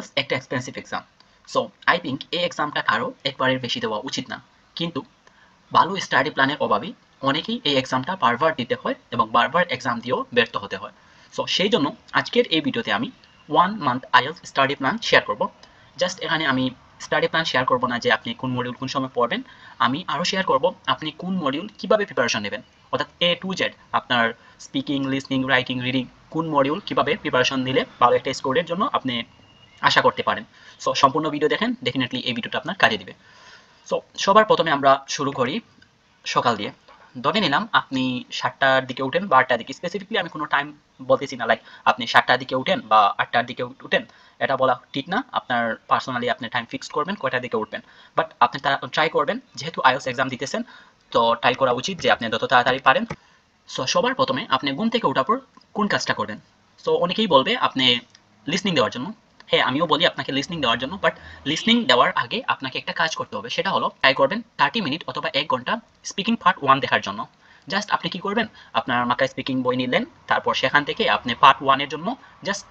IELTS একটা expensive exam. So I think এই এক্সামটা কারো একবারের বেশি দেওয়া উচিত না। কিন্তু ভালো স্টাডি প্ল্যানের অভাবে অনেকেই এই এক্সামটা বারবার দিতে হয় এবং বারবার এক্সাম দিয়েও ব্যর্থ হতে হয়। সো সেই জন্য আজকের এই ভিডিওতে আমি 1 month IELTS study plan share করব। জাস্ট এখানে আমি স্টাডি প্ল্যান শেয়ার করব না যে আপনি কোন মডিউল কোন সময় পড়বেন, আমি আরও শেয়ার করব আপনি কোন মডিউল কীভাবে প্রিপারেশন নেবেন, অর্থাৎ A to Z আপনার স্পিকিং, লিসনিং, রাইটিং, রিডিং কোন মডিউল কীভাবে প্রিপারেশন নিলে ভালো একটা স্কোরের জন্য আপনি আশা করতে পারেন। সো সম্পূর্ণ ভিডিও দেখেন, ডেফিনেটলি এই ভিডিওটা আপনার কাজে দিবে। সো সবার প্রথমে আমরা শুরু করি সকাল দিয়ে। ধরে নিলাম আপনি 7টার দিকে উঠেন বা 8টার দিকে, স্পেসিফিকলি আমি কোনো টাইম বলতেছি না, লাইক আপনি 7টার দিকে উঠেন বা 8টার দিকে উঠেন, এটা বলা ঠিক না। আপনার পার্সোনালি আপনি টাইম ফিক্স করবেন কয়টার দিকে উঠবেন, বাট আপনি ট্রাই করবেন, যেহেতু আইএলটিএস এক্সাম দিতেছেন তো ট্রাই করা উচিত যে আপনি যত তাড়াতাড়ি পারেন। সো সবার প্রথমে আপনি ঘুম থেকে ওঠার পর কোন কাজটা করবেন? সো অনেকেই বলবে আপনি লিসনিং দেওয়ার জন্য। হ্যাঁ, আমিও বলি আপনাকে লিসনিং দেওয়ার জন্য, বাট লিসনিং দেওয়ার আগে আপনাকে একটা কাজ করতে হবে, সেটা হলো ট্রাই করবেন 30 মিনিট অথবা 1 ঘন্টা স্পিকিং পার্ট 1 দেখার জন্য। জাস্ট আপনি কি করবেন, আপনার মাকায় স্পিকিং বই নিলেন, তারপর সেখান থেকে আপনি পার্ট 1 এর জন্য জাস্ট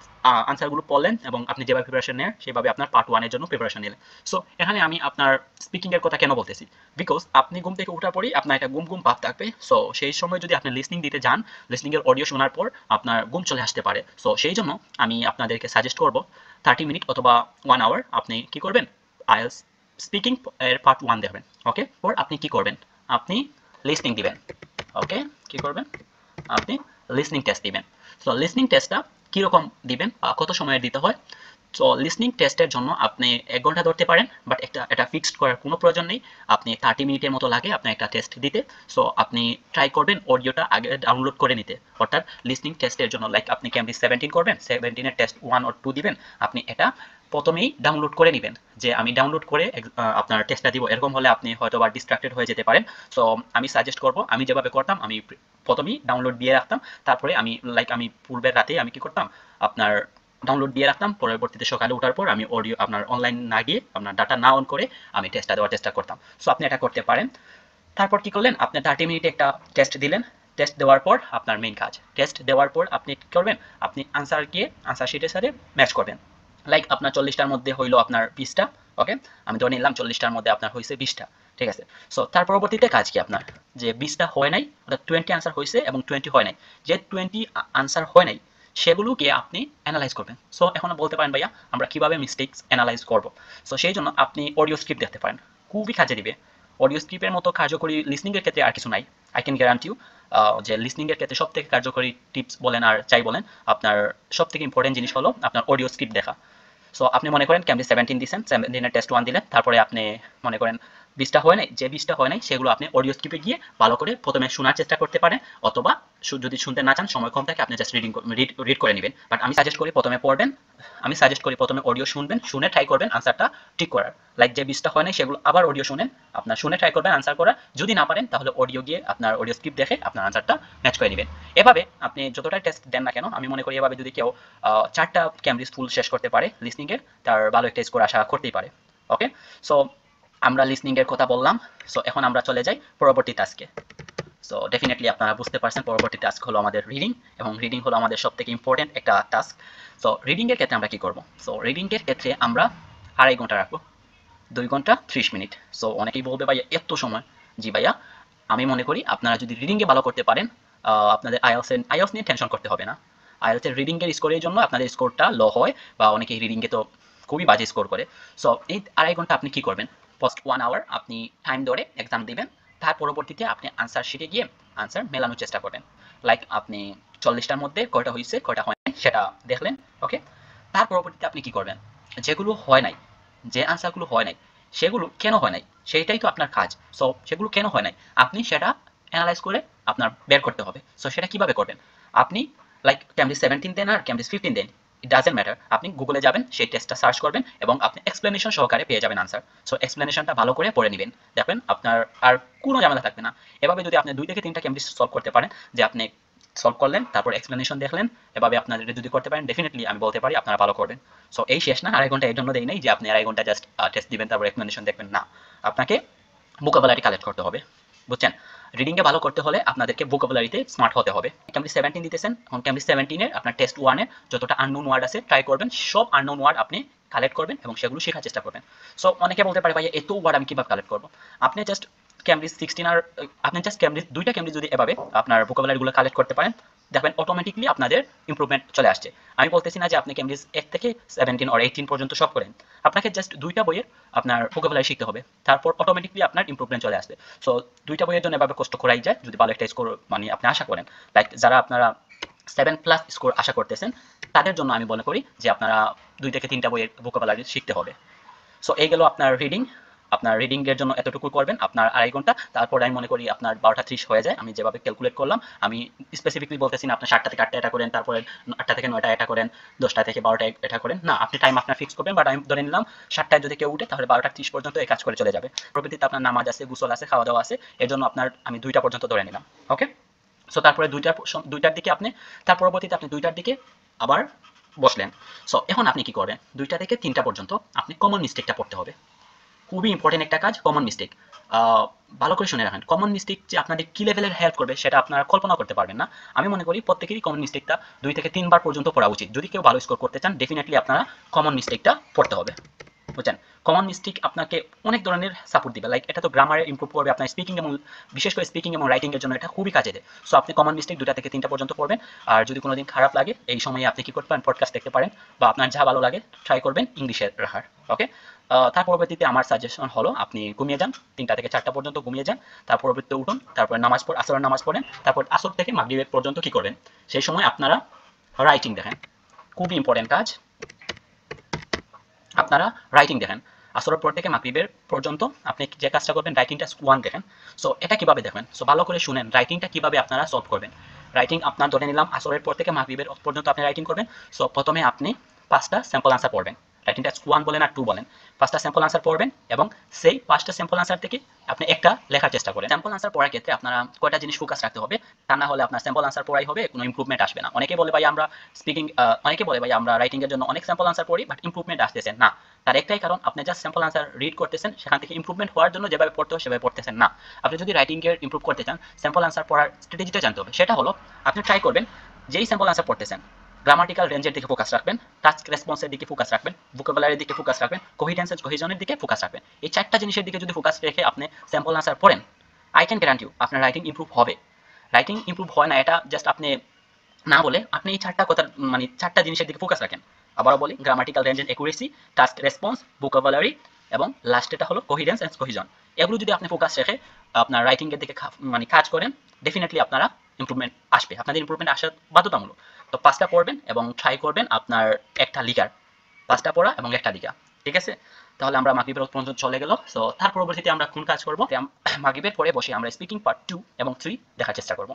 আনসারগুলো পড়লেন এবং আপনি যেভাবে প্রিপারেশন নেন সেভাবে আপনার পার্ট 1 এর জন্য প্রিপারেশন নিলেন। সো এখানে আমি আপনার স্পিকিং এর কথা কেন বলতেছি, বিকজ আপনি ঘুম থেকে ওঠার পরেই আপনার একটা ঘুম ঘুম ভাব থাকবে। সো সেই সময় যদি আপনি লিসনিং দিতে যান, লিসনিং এর অডিও শোনার পর আপনার ঘুম চলে আসতে পারে। সো সেই জন্য আমি আপনাদেরকে সাজেস্ট করব 30 মিনিট অথবা 1 আওয়ার আপনি কি করবেন, আইএলটিএস স্পিকিং এর পার্ট 1 দেখবেন। ওকে, পর আপনি কি করবেন, আপনি লিসনিং দিবেন। ওকে, কি করবেন, আপনি লিসনিং টেস্ট দিবেন। সো লিসনিং টেস্টটা কীরকম দিবেন, কত সময়ের দিতে হয়? সো লিসনিং টেস্টের জন্য আপনি 1 ঘন্টা ধরতে পারেন, বাট এটা ফিক্সড করার কোনো প্রয়োজন নেই। আপনি 30 মিনিটের মতো লাগে আপনার একটা টেস্ট দিতে। সো আপনি ট্রাই করবেন অডিওটা আগে ডাউনলোড করে নিতে, অর্থাৎ লিসনিং টেস্টের জন্য লাইক আপনি ক্যামব্রিজ 17 করবেন, 17-এর টেস্ট 1 or 2 দিবেন, আপনি এটা প্রথমেই ডাউনলোড করে নেবেন যে আমি ডাউনলোড করে আপনার টেস্টটা দিব। এরকম হলে আপনি হয়তো বা ডিস্ট্রাক্টেড হয়ে যেতে পারেন। সো আমি সাজেস্ট করব, আমি যেভাবে করতাম, আমি প্রথমেই ডাউনলোড দিয়ে রাখতাম, তারপরে আমি পূর্বের রাতে আমি কি করতাম, আপনার ডাউনলোড দিয়ে রাখতাম, পরবর্তীতে সকালে ওঠার পর আমি অডিও আপনার অনলাইন না গিয়ে আপনার ডাটা না অন করে আমি টেস্টটা দেওয়ার চেষ্টা করতাম। সো আপনি এটা করতে পারেন। তারপর কি করলেন, আপনি 30 মিনিটে একটা টেস্ট দিলেন। টেস্ট দেওয়ার পর আপনার মেইন কাজ, টেস্ট দেওয়ার পর আপনি কি করবেন, আপনি আনসার গিয়ে আনসার শিটের সাথে ম্যাচ করবেন। লাইক আপনার 40টার মধ্যে হইলো আপনার 20টা। ওকে, আমি ধরে নিলাম 40টার মধ্যে আপনার হয়েছে 20টা। ঠিক আছে। সো তার পরবর্তীতে কাজ কি আপনার, যে 20টা হয় নাই, অর্থাৎ 20 আনসার হয়েছে এবং 20 হয় নাই, যে 20 আনসার হয় নাই সেগুলোকে আপনি অ্যানালাইজ করবেন। সো এখন বলতে পারেন ভাইয়া আমরা কিভাবে মিস্টেকস অ্যানালাইজ করব? সো সেই জন্য আপনি অডিও স্ক্রিপ্ট দেখতে পারেন, খুবই কাজে দিবে। অডিও স্ক্রিপ্টের মতো কার্যকরী লিসনিংয়ের ক্ষেত্রে আর কিছু নাই। আই ক্যান গ্যারান্টি ইউ যে লিসনিংয়ের ক্ষেত্রে সব থেকে কার্যকরী টিপস বলেন আর চাই বলেন, আপনার সব থেকে ইম্পর্টেন্ট জিনিস হলো আপনার অডিও স্ক্রিপ্ট দেখা। সো আপনি মনে করেন ক্যামব্রিজ 17 দিয়েছেন, 17-এর টেস্ট 1 দিলেন, তারপরে আপনি মনে করেন 20টা হয় নাই, যে 20টা হয় নাই সেগুলো আপনি অডিও স্ক্রিপ্টে গিয়ে ভালো করে প্রথমে শোনার চেষ্টা করতে পারেন, অথবা যদি শুনতে না চান, সময় কম থাকে, আপনি জাস্ট রিড করে নেবেন। বাট আমি সাজেস্ট করি প্রথমে পড়বেন, আমি সাজেস্ট করি প্রথমে অডিও শুনবেন, শুনে ট্রাই করবেন আনসারটা ঠিক করার। লাইক যে 20টা হয় নাই সেগুলো আবার অডিও শুনেন, আপনার শুনে ট্রাই করবেন আনসার করার। যদি না পারেন তাহলে অডিও গিয়ে আপনার অডিও স্ক্রিপ্ট দেখে আপনার আনসারটা ম্যাচ করে নেবেন। এভাবে আপনি যতটা টেস্ট দেন না কেন, আমি মনে করি এভাবে যদি কেউ 4টা ক্যামব্রিজ ফুল শেষ করতে পারে লিসনিংয়ের, তার ভালো একটা স্কোর আশা করতেই পারে। ওকে, সো আমরা লিসনিংয়ের কথা বললাম। সো এখন আমরা চলে যাই পরবর্তী টাস্কে। সো ডেফিনেটলি আপনারা বুঝতে পারছেন পরবর্তী টাস্ক হলো আমাদের রিডিং, এবং রিডিং হলো আমাদের সব থেকে ইম্পর্টেন্ট একটা টাস্ক। সো রিডিংয়ের ক্ষেত্রে আমরা কী করবো, সো রিডিংয়ের ক্ষেত্রে আমরা 2.5 ঘন্টা রাখবো, 2 ঘন্টা 30 মিনিট। সো অনেকেই বলবে ভাইয়া এত সময়। জি ভাইয়া, আমি মনে করি আপনারা যদি রিডিংয়ে ভালো করতে পারেন, আপনাদের আইএলটিএস নিয়ে টেনশন করতে হবে না। আইএলটিএস রিডিংয়ের স্কোরের জন্য আপনাদের স্কোরটা লো হয়, বা অনেকেই রিডিংয়ে তো খুবই বাজে স্কোর করে। সো এই 2.5 ঘন্টা আপনি কী করবেন, ফার্স্ট 1 আওয়ার আপনি টাইম ধরে এক্সাম দিবেন, তার পরবর্তীতে আপনি আনসার শিটে গিয়ে আনসার মেলানোর চেষ্টা করবেন। লাইক আপনি 40টার মধ্যে কয়টা হয়েছে কয়টা হয় নাই সেটা দেখলেন। ওকে, তার পরবর্তীতে আপনি কী করবেন, যেগুলো হয় নাই, যে আনসারগুলো হয় নাই সেগুলো কেন হয় নাই সেইটাই তো আপনার কাজ। সো সেগুলো কেন হয় নাই আপনি সেটা অ্যানালাইজ করে আপনার বের করতে হবে। সো সেটা কিভাবে করবেন, আপনি লাইক ক্যামব্রিজ 17 দেন আর Cambridge 15 then, it doesn't matter, আপনি গুগলে যাবেন, সেই টেস্টটা সার্চ করবেন এবং আপনি এক্সপ্লেনেশন সহকারে পেয়ে যাবেন আনসার। সো এক্সপ্লেনেশনটা ভালো করে পড়ে নেবেন, দেখবেন আপনার আর কোনো ঝামেলা থাকবে না। এভাবে যদি আপনি 2 থেকে 3টা ক্যামব্রিজ সলভ করতে পারেন, যে আপনি সলভ করলেন তারপর এক্সপ্লেনেশন দেখলেন, এভাবে আপনারা যদি করতে পারেন ডেফিনেটলি আমি বলতে পারি আপনারা ভালো করবেন। সো এই শেষ না, 2.5 ঘন্টা এই জন্য দেই নাই যে আপনি 2.5 ঘন্টা জাস্ট টেস্ট দিবেন তারপর এক্সপ্লেনেশন দেখবেন না, আপনাকে ভোকাবুলারি কালেক্ট করতে হবে। বুঝছেন? রিডিংয়ে ভালো করতে হলে আপনাদেরকে ভোকাবুলারিতে স্মার্ট হতে হবে। ক্যামব্রিজ 17 দিতেছেন, এখন ক্যামব্রিজ 17 এর আপনার টেস্ট 1 এর যতটা আননোন ওয়ার্ড আছে ট্রাই করবেন, সব আননোন ওয়ার্ড আপনি কালেক্ট করবেন এবং সেগুলো শেখার চেষ্টা করবেন। সো অনেকে বলতে পারে ভাই এত ওয়ার্ড আমি কিভাবে কালেক্ট করব? আপনি জাস্ট ক্যামব্রিজ 16 আর আপনি জাস্ট ক্যামব্রিজ দুইটা ক্যামব্রিজ যদি এভাবে আপনার ভোকাবুলারিগুলো কালেক্ট করতে পারেন, দেখবেন অটোমেটিকলি আপনাদের ইমপ্রুভমেন্ট চলে আসছে। আমি বলতেছি না যে আপনি ক্যামব্রিজ 1 থেকে 17 অর 18 পর্যন্ত সব করেন, আপনাকে জাস্ট দুইটা বইয়ের আপনার ভোকাবুলারি শিখতে হবে, তারপর অটোমেটিকলি আপনার ইমপ্রুভমেন্ট চলে আসবে। সো দুইটা বইয়ের জন্য এভাবে কষ্ট করাই যায় যদি ভালো একটা স্কোর মানে আপনি আশা করেন। লাইক যারা আপনারা 7+ স্কোর আশা করতেছেন তাদের জন্য আমি মনে করি যে আপনারা 2 থেকে 3টা বইয়ের ভোকাবুলারি শিখতে হবে। সো এই গেল আপনার রিডিং। আপনার রিডিং এর জন্য এতটুকু করবেন, আপনার 2.5 ঘন্টা। তারপর আমি মনে করি আপনার 12টা 30 হয়ে যায়। আমি যেভাবে ক্যালকুলেট করলাম, আমি স্পেসিফিকলি বলতেছি না আপনি 7টা থেকে 8টা এটা করেন, তারপরে 8টা থেকে 9টা এটা করেন, 10টা থেকে 12টা এটা করেন। না, আপনি টাইম আপনার ফিক্স করবেন। বাট আমি ধরে নিলাম 7টায় যদি কেউ উঠে তাহলে 12টা 30 পর্যন্ত এই কাজ করে চলে যাবে। প্রকৃতিতে আপনার নামাজ আছে, গোসল আছে, খাওয়া দাওয়া আছে, এর জন্য আপনার আমি 2টা পর্যন্ত ধরে নিলাম। ওকে, সো তারপরে 2টার দিকে আপনি, তার পরবর্তীতে আপনি 2টার দিকে আবার বসলেন। সো এখন আপনি কি করবেন? 2টা থেকে 3টা পর্যন্ত আপনি কমন মিস্টেকটা পড়তে হবে। খুবই ইম্পর্টেন্ট একটা কাজ কমন মিস্টেক। ভালো করে শুনে রাখেন, কমন মিস্টেক যে আপনাদের কি লেভেলের হেল্প করবে সেটা আপনারা কল্পনা করতে পারবেন না। আমি মনে করি প্রত্যেকেরই কমন মিস্টেকটা 2 থেকে 3 বার পর্যন্ত পড়া উচিত। যদি কেউ ভালো স্কোর করতে চান ডেফিনেটলি আপনারা কমন মিস্টেকটা পড়তে হবে। বুঝছেন? কমন মিস্টেক আপনাকে অনেক ধরনের সাপোর্ট দিবে। লাইক এটা তো গ্রামারে ইমপ্রুভ করবে, আপনার স্পিকিং এবং বিশেষ করে স্পিকিং এবং রাইটিং এর জন্য এটা খুবই কাজে দেয়। সো আপনি কমন মিস্টেক 2টা থেকে 3টা পর্যন্ত পড়বেন। আর যদি কোনোদিন খারাপ লাগে এই সময়ে আপনি কি করতে পারেন, পডকাস্ট দেখতে পারেন, বা আপনার যা ভালো লাগে ট্রাই করবেন ইংলিশে রাখার। ওকে, তার পরবর্তীতে আমার সাজেশন হলো আপনি ঘুমিয়ে যান, 3টা থেকে 4টা পর্যন্ত ঘুমিয়ে যান, তার পরবর্তীতে উঠুন, তারপরে আসরের নামাজ পড়েন, তারপর আসর থেকে মাগরিব পর্যন্ত কি করবেন, সেই সময় আপনারা রাইটিং দেখেন। খুবই ইম্পর্টেন্ট কাজ, আপনারা রাইটিং দেখেন। আসরের পর থেকে মাগরিবের পর্যন্ত আপনি যে কাজটা করবেন, রাইটিংটা 1 দেখেন। সো এটা কিভাবে দেখবেন? সো ভালো করে শুনেন রাইটিংটা কিভাবে আপনারা সলভ করবেন। রাইটিং আপনার ধরে নিলাম আসরের পর থেকে মাগরিবের পর্যন্ত আপনি রাইটিং করবেন। সো প্রথমে আপনি 5টা স্যাম্পল আনসার পড়বেন। রাইটিংটা 1 বলেন আর 2 বলেন, 5টা স্যাম্পল আনসার পড়বেন এবং সেই 5টা স্যাম্পল আনসার থেকে আপনি একটা লেখার চেষ্টা করেন। স্যাম্পল আনসার পড়ার ক্ষেত্রে আপনারা কয়টা জিনিস ফোকাস রাখতে হবে, তা না হলে আপনার স্যাম্পল আনসার পড়াই হবে, কোনো ইমপ্রুভমেন্ট আসবে না। অনেকে বলে ভাই আমরা রাইটিং এর জন্য অনেক স্যাম্পল আনসার পড়ি বাট ইমপ্রুভমেন্ট আসতেছে না। তার একটাই কারণ, আপনি জাস্ট স্যাম্পল আনসার রিড করতেছেন, সেখান থেকে ইমপ্রুভমেন্ট হওয়ার জন্য যেভাবে পড়তে হয় সেভাবে পড়তেছেন না। আপনি যদি রাইটিং এর ইমপ্রুভ করতে চান, স্যাম্পল আনসার পড়ার স্ট্র্যাটেজিটা জানতে হবে। সেটা হলো আপনি ট্রাই করবেন যেই স্যাম্পল আনসার পড়তেছেন, গ্রামাটিক্যাল রেঞ্জের দিকে ফোকাস রাখবেন, টাস্ক রেসপন্সের দিকে ফোকাস রাখবেন, ভোকাবুলারির দিকে ফোকাস রাখবেন, কোহিডেন্স এন্ড কোহিজনের দিকে ফোকাস রাখবেন। এই 4টা জিনিসের দিকে যদি ফোকাস রেখে আপনি স্যাম্পল আনসার পড়েন, আই ক্যান গ্যারান্টি ইউ আপনার রাইটিং ইমপ্রুভ হবে। রাইটিং ইমপ্রুভ হয় না এটা জাস্ট আপনি না বলে আপনি এই 4টা কথা মানে 4টা জিনিসের দিকে ফোকাস রাখেন। আবারও বলি, grammatical range and accuracy, task response, vocabulary এবং লাস্টেটা হলো কোহিডেন্স এন্ড কোহিজন। এগুলো যদি আপনি ফোকাস রেখে আপনার রাইটিং এর দিকে মানে কাজ করেন, ডেফিনেটলি আপনারা ইমপ্রুভমেন্ট আসবে। আপনাদের ইমপ্রুভমেন্ট আসা বাধ্যতামূলক। তো 5টা পড়বেন এবং ট্রাই করবেন আপনার একটা লিখার, 5টা পড়া এবং একটা লিখা। ঠিক আছে? তাহলে আমরা মাগরিবের পর্যন্ত চলে গেল। সো তার পরবর্তীতে আমরা কোন কাজ করব? মাগরিবের পরে বসে আমরা স্পিকিং পার্ট 2 এবং 3 দেখার চেষ্টা করব।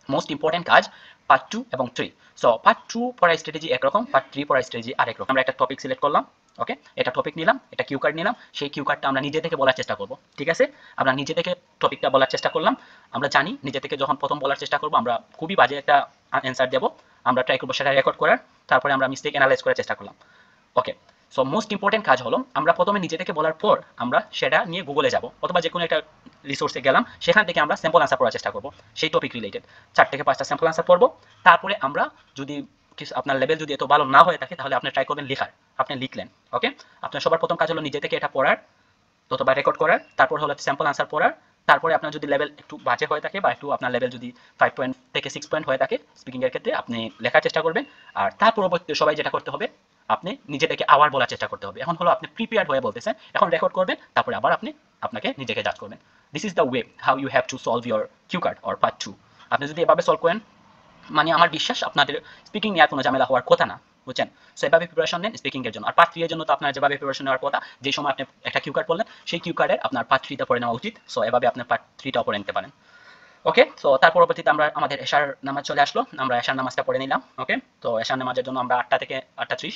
মোস্ট ইম্পর্টেন্ট কাজ পার্ট 2 এবং 3। সো পার্ট 2 পড়ার স্ট্র্যাটেজি একরকম, পার্ট 3 পড়ার স্ট্র্যাটেজি আরেক রকম। আমরা একটা টপিক সিলেক্ট করলাম, ওকে, এটা টপিক নিলাম, এটা কিউ কার্ড নিলাম, সেই কিউ কার্ডটা আমরা নিজে থেকে বলার চেষ্টা করব। ঠিক আছে? আমরা নিজে থেকে টপিকটা বলার চেষ্টা করলাম। আমরা জানি নিজে থেকে যখন প্রথম বলার চেষ্টা করব আমরা খুবই বাজে একটা অ্যান্সার দেব। আমরা ট্রাই করব সেটা রেকর্ড করার, তারপরে আমরা মিস্টেক অ্যানালাইজ করার চেষ্টা করলাম। ওকে, সো মোস্ট ইম্পর্টেন্ট কাজ হলো আমরা প্রথমে নিজে থেকে বলার পর আমরা সেটা নিয়ে গুগলে যাব অথবা যে কোনো একটা রিসোর্সে গেলাম, সেখান থেকে আমরা স্যাম্পল আনসার পড়ার চেষ্টা করব সেই টপিক রিলেটেড। 4 থেকে 5টা স্যাম্পল আনসার পড়ব। তারপরে আমরা যদি আপনার লেভেল যদি এত ভালো না হয়ে থাকে তাহলে আপনি ট্রাই করবেন লেখার, আপনি লিখলেন। ওকে, আপনার সবার প্রথম কাজ হলো নিজে থেকে এটা পড়ার অথবা রেকর্ড করার, তারপর হলো স্যাম্পল আনসার পড়ার। তারপরে আপনার যদি লেভেল একটু বাজে হয়ে থাকে বা একটু আপনার লেভেল যদি 5 পয়েন্ট থেকে 6 পয়েন্ট হয়ে থাকে স্পিকিং এর ক্ষেত্রে, আপনি লেখার চেষ্টা করবেন। আর তার পরবর্তীতে সবাই যেটা করতে হবে, আপনি নিজে থেকে আবার বলার চেষ্টা করতে হবে। এখন হলো আপনি প্রিপেয়ার্ড হয়ে বলতেছেন, এখন রেকর্ড করবেন, তারপরে আবার আপনি আপনাকে নিজেকে জাজ করবেন। This is the way how you have to solve your cue card or part 2। আপনি যদি এভাবে সলভ করেন, মানে আমার বিশ্বাস আপনাদের স্পিকিং নিয়ে আর কোনো ঝামেলা হওয়ার কথা না। বুঝছেন? সো এভাবে প্রিপারেশন নেন স্পিকিং এর জন্য। আর পার্ট 3 এর জন্য তো আপনার যেভাবে প্রিপারেশন নেওয়ার কথা, যে সময় আপনি একটা কিউ কার্ড পড়লেন সেই কিউ কার্ডের আপনার পার্ট 3টা পড়ে নেওয়া উচিত। সো এভাবে আপনি পার্ট 3টাও পড়ে নিতে পারেন। ওকে, সো তার পরবর্তীতে আমরা আমাদের এশার নামাজ চলে আসলো, আমরা এশার নামাজটা পড়ে নিলাম। ওকে, তো এশার নামাজের জন্য আমরা 8টা থেকে 8টা 30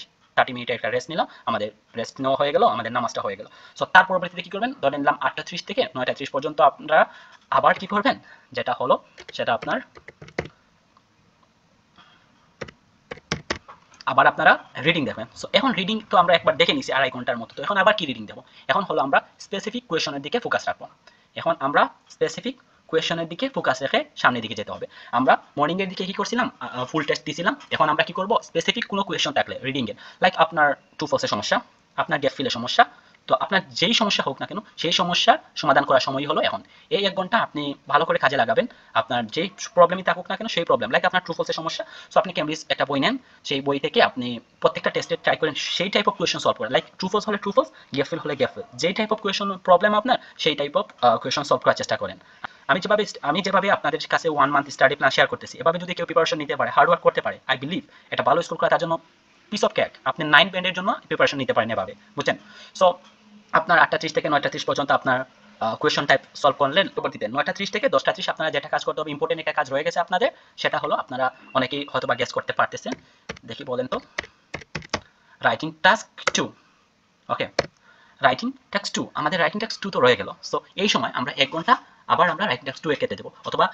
মিনিটের একটা রেস্ট নিলাম। আমাদের রেস্ট নেওয়া হয়ে গেল, আমাদের নামাজটা হয়ে গেল। সো তার পরবর্তীতে কি করবেন? ধরে নিলাম 8টা 30 থেকে 9টা 30 পর্যন্ত আপনারা আবার কি করবেন, যেটা হলো সেটা আপনার আবার আপনারা রিডিং দেখবেন। সো এখন রিডিং তো আমরা একবার দেখে নিছি 2.5 ঘন্টার মতো, তো এখন আবার কি রিডিং দেবো? এখন হলো আমরা স্পেসিফিক কোয়েশনের দিকে ফোকাস রাখবো। এখন আমরা স্পেসিফিক কোয়েশনের দিকে ফোকাস রেখে সামনের দিকে যেতে হবে। আমরা মর্নিং এর দিকে কি করছিলাম, ফুল টেস্ট দিয়েছিলাম। এখন আমরা কি করব, স্পেসিফিক কোনো কোয়েশন থাকলে রিডিং এর, লাইক আপনার ট্রু ফলসের সমস্যা, আপনার গেট ফিলের সমস্যা, তো আপনার যেই সমস্যা হোক না কেন সেই সমস্যার সমাধান করার সময় হলো এখন। এই 1 ঘন্টা আপনি ভালো করে কাজে লাগাবেন। আপনার যেই প্রবলেমই থাকুক না কেন সেই প্রবলেম, লাইক আপনার ট্রু ফলসের সমস্যা, সো আপনি ক্যামব্রিজ একটা বই নেন, সেই বই থেকে আপনি প্রত্যেকটা টেস্টে ট্রাই করেন সেই টাইপ অফ কোয়েশন সলভ করেন। লাইক ট্রু ফলস হলে ট্রু ফলস, গেট ফিল হলে গেট ফিল, যেই টাইপ অফ কোয়েশন প্রবলেম আপনার সেই টাইপ অফ কোয়েশন সলভ করার চেষ্টা করেন। আমি যেভাবে আপনাদের কাছে 1 মান্থ স্টাডি প্ল্যান শেয়ার করতেছি, এভাবে যদি কেউ প্রিপারেশন নিতে পারে, হার্ড ওয়ার্ক করতে পারে, আই বিলিভ এটা ভালো স্কোর করা তার জন্য পিস অফ কেক। আপনি 9 ব্যান্ডের জন্য প্রিপারেশন নিতে পারেন এভাবে, বুঝছেন? সো আপনার 8:30 থেকে 9:30 পর্যন্ত আপনার কোয়েশন টাইপ সলভ করলেন। পরবর্তীতে 9:30 থেকে 10:30 আপনারা যেটা কাজ করতে হবে, ইম্পর্টেন্ট একটা কাজ রয়ে গেছে আপনাদের, সেটা হলো আপনারা অনেকেই হয়তো বা গেস করতে পারতেছেন। দেখি বলেন তো, রাইটিং টাস্ক 2। ওকে, রাইটিং টাস্ক 2, আমাদের রাইটিং টাস্ক 2 তো রয়ে গেল। সো এই সময় আমরা 1 ঘন্টা আবার আমরা রাইটিং টাস্ক 2 এর কেটে দেবো, অথবা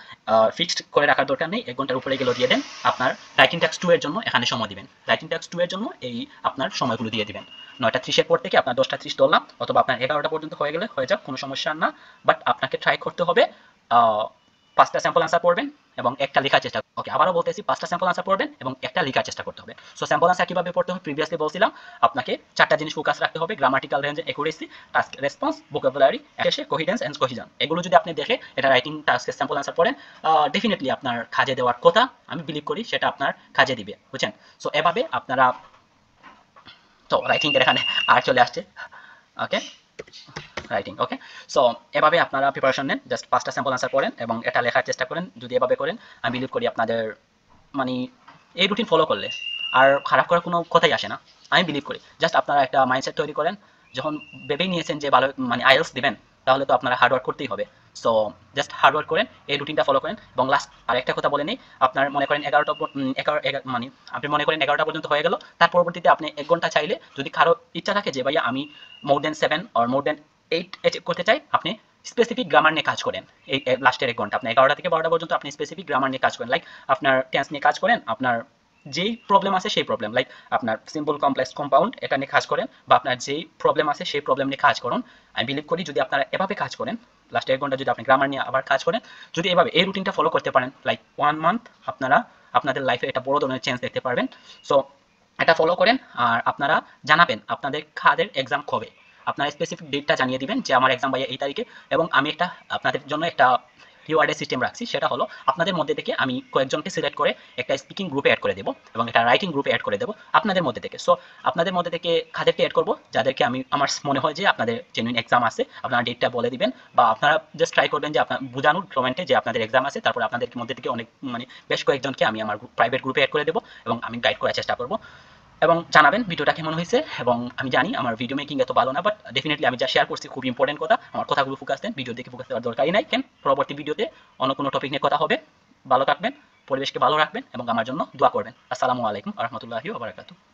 ফিক্সড করে রাখার দরকার নেই, 1 ঘন্টার উপরে গেলেও দিয়ে দেন। আপনার রাইটিং টাস্ক 2 এর জন্য এখানে সময় দিবেন, রাইটিং টাস্ক 2 এর জন্য এই আপনার সময়গুলো দিয়ে দিবেন। 9:30 এর পর থেকে আপনার 10:30 ধরলাম, অথবা আপনার 11টা পর্যন্ত হয়ে গেলে হয়ে যাক, কোনো সমস্যা না। বাট আপনাকে ট্রাই করতে হবে 5টা স্যাম্পল আনসার পড়বেন এবং একটা লেখার চেষ্টা। ওকে, আবারও বলতেছি, 5টা স্যাম্পল আনসার পড়বেন এবং একটা লেখার চেষ্টা করতে হবে। সো স্যাম্পল আনসার কিভাবে পড়তে হবে প্রিভিয়াসলি বলছিলাম, আপনাকে 4টা জিনিস ফোকাস রাখতে হবে: grammatical range, accuracy, task response, vocabulary, শেষে কোহিডেন্স এন্ড কোহিজন। এগুলো যদি আপনি দেখে এটা রাইটিং টাস্কের স্যাম্পল আনসার পড়েন, ডেফিনেটলি আপনার কাজে দেওয়ার কথা, আমি বিলিভ করি সেটা আপনার কাজে দিবে, বুঝছেন? সো এভাবে আপনারা, তো রাইটিং এর এখানে আর চলে আসছে। ওকে, রাইটিং। ওকে, সো এভাবে আপনারা প্রিপারেশন নেন, জাস্ট 5টা স্যাম্পল আনসার পড়েন এবং এটা লেখার চেষ্টা করেন। যদি এভাবে করেন, আমি বিলিভ করি আপনাদের মানে এই রুটিন ফলো করলে আর খারাপ করার কোনো কথাই আসে না, আমি বিলিভ করি। জাস্ট আপনারা একটা মাইন্ডসেট তৈরি করেন, যখন ভেবেই নিয়েছেন যে ভালো মানে আইএলস দিবেন, তাহলে তো আপনারা হার্ড ওয়ার্ক করতেই হবে। সো জাস্ট হার্ড ওয়ার্ক করেন, এই রুটিনটা ফলো করেন। এবং লাস্ট আর একটা কথা বলে নেই, আপনার মনে করেন 11টা মানে আপনি মনে করেন 11টা পর্যন্ত হয়ে গেল, তার পরবর্তীতে আপনি 1 ঘন্টা চাইলে, যদি কারো ইচ্ছা থাকে যে ভাইয়া আমি মোর দেন 7 অর মোর দেন 8 অ্যাচিভ করতে চাই, আপনি স্পেসিফিক গ্রামার নিয়ে কাজ করেন। এই লাস্টের 1 ঘন্টা আপনি 11টা থেকে 12টা পর্যন্ত আপনি স্পেসিফিক গ্রামার নিয়ে কাজ করেন, লাইক আপনার টেন্স নিয়ে কাজ করেন, আপনার যেই প্রবলেম আছে সেই প্রবলেম, লাইক আপনার সিম্পল, কমপ্লেক্স, কম্পাউন্ড, এটা নিয়ে কাজ করেন, বা আপনার যেই প্রবলেম আছে সেই প্রবলেম নিয়ে কাজ করুন। আমি বিলিভ করি যদি আপনারা এভাবে কাজ করেন, লাস্টে 1 ঘন্টা যদি আপনি গ্রামার নিয়ে আবার কাজ করেন, যদি এভাবে এই রুটিনটা ফলো করতে পারেন, লাইক 1 মান্থ, আপনারা আপনাদের লাইফে একটা বড় ধরনের চেঞ্জ দেখতে পারবেন। সো এটা ফলো করেন, আর আপনারা জানাবেন আপনাদের কাদের এক্সাম কবে, আপনারা স্পেসিফিক ডেটটা জানিয়ে দিবেন যে আমার এক্সাম ভাইয়া এই তারিখে। এবং আমি একটা আপনাদের জন্য একটা রিওয়ার্ডের সিস্টেম রাখছি, সেটা হলো আপনাদের মধ্যে থেকে আমি কয়েকজনকে সিলেক্ট করে একটা স্পিকিং গ্রুপে অ্যাড করে দেবো এবং একটা রাইটিং গ্রুপে অ্যাড করে দেবো আপনাদের মধ্যে থেকে। সো আপনাদের মধ্যে থেকে কাদেরকে অ্যাড করবো, যাদেরকে আমি আমার মনে হয় যে আপনাদের জেনুইন এক্সাম আছে, আপনারা ডেটটা বলে দিবেন, বা আপনারা জাস্ট ট্রাই করবেন যে আপনার বোঝানোর কমেন্টে যে আপনাদের এক্সাম আছে, তারপর আপনাদের মধ্যে থেকে অনেক মানে বেশ কয়েকজনকে আমি আমার প্রাইভেট গ্রুপে অ্যাড করে দেবো এবং আমি গাইড করার চেষ্টা করবো। এবং জানাবেন ভিডিওটা কেমন হয়েছে। এবং আমি জানি আমার ভিডিও মেকিং এত ভালো না, বাট ডেফিনেটলি আমি যা শেয়ার করছি খুব ইম্পর্টেন্ট কথা, আমার কথাগুলো ফোকাস দেন, ভিডিও দেখে ফোকাস দেওয়ার দরকারই নাই। কেন, পরবর্তী ভিডিওতে অন্য কোনো টপিক নিয়ে কথা হবে। ভালো থাকবেন, পরিবেশকে ভালো রাখবেন এবং আমার জন্য দোয়া করবেন। আসসালামু আলাইকুম ওয়া রাহমাতুল্লাহি ওয়া বারাকাতুহু।